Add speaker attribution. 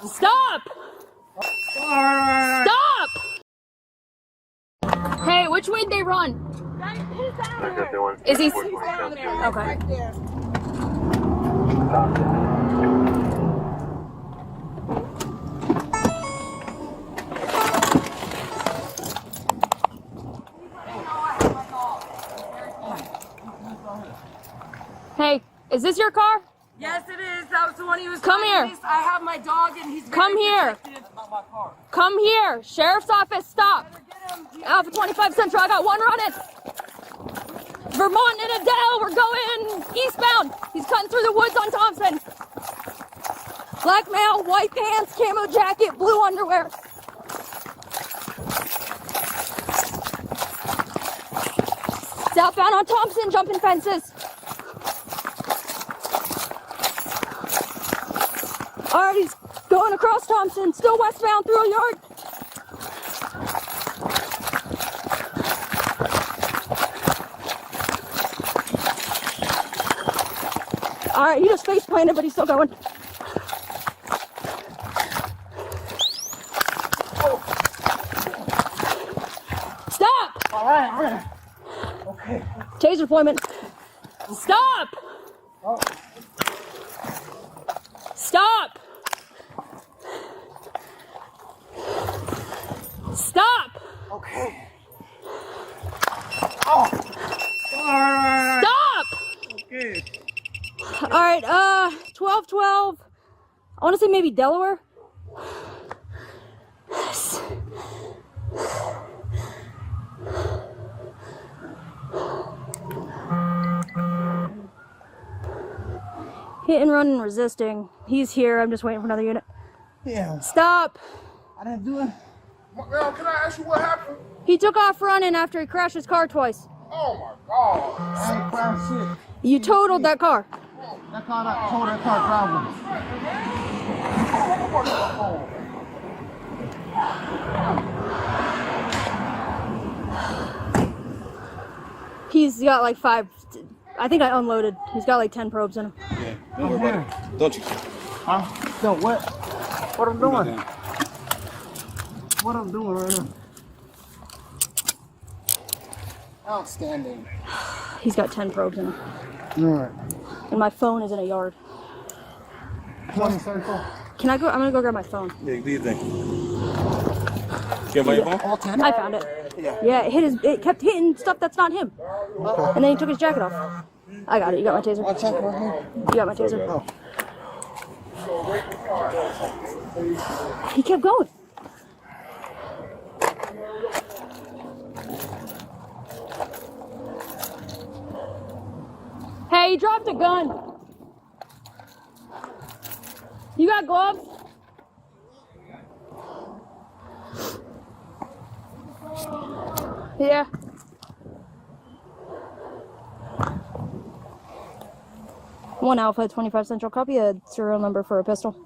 Speaker 1: Stop! Stop! Hey, which way did they run? Is he? Okay.
Speaker 2: Right there.
Speaker 1: Hey, is this your car?
Speaker 3: Yes, it is. That was the one he was.
Speaker 1: Come here.
Speaker 3: I have my dog and he's.
Speaker 1: Come here. Come here. Sheriff's office, stop. Alpha 25 Central, I got one running. Vermont and Adele, we're going eastbound. He's cutting through the woods on Thompson. Black male, white pants, camo jacket, blue underwear. Southbound on Thompson, jumping fences. Alright, he's going across Thompson, still westbound through a yard. Alright, he just face planted, but he's still going. Stop!
Speaker 2: Alright. Okay.
Speaker 1: Taser deployment. Stop!
Speaker 2: Oh.
Speaker 1: Stop! Stop!
Speaker 2: Okay. Oh. Alright.
Speaker 1: Stop!
Speaker 2: Okay.
Speaker 1: Alright, 1212. I want to say maybe Delaware. Hit and run and resisting. He's here. I'm just waiting for another unit.
Speaker 2: Yeah.
Speaker 1: Stop!
Speaker 2: I didn't do it. Well, can I ask you what happened?
Speaker 1: He took off running after he crashed his car twice.
Speaker 2: Oh my God. I ain't crashed shit.
Speaker 1: You totaled that car.
Speaker 2: That car, that car driving.
Speaker 1: He's got like 5. I think I unloaded. He's got like 10 probes in him.
Speaker 4: Yeah, don't worry about it. Don't you?
Speaker 2: Huh? So what? What I'm doing? What I'm doing right now? Outstanding.
Speaker 1: He's got 10 probes in him.
Speaker 2: Alright.
Speaker 1: And my phone is in a yard.
Speaker 2: 20 circle.
Speaker 1: Can I go? I'm gonna go grab my phone.
Speaker 4: Yeah, do you think? Get my phone?
Speaker 2: All 10?
Speaker 1: I found it. Yeah, it kept hitting stuff that's not him.
Speaker 2: Okay.
Speaker 1: And then he took his jacket off. I got it. You got my taser.
Speaker 2: I'll check right here.
Speaker 1: You got my taser.
Speaker 2: Oh.
Speaker 1: He kept going. Hey, he dropped a gun. You got gloves? Yeah. One Alpha 25 Central. Copy a serial number for a pistol.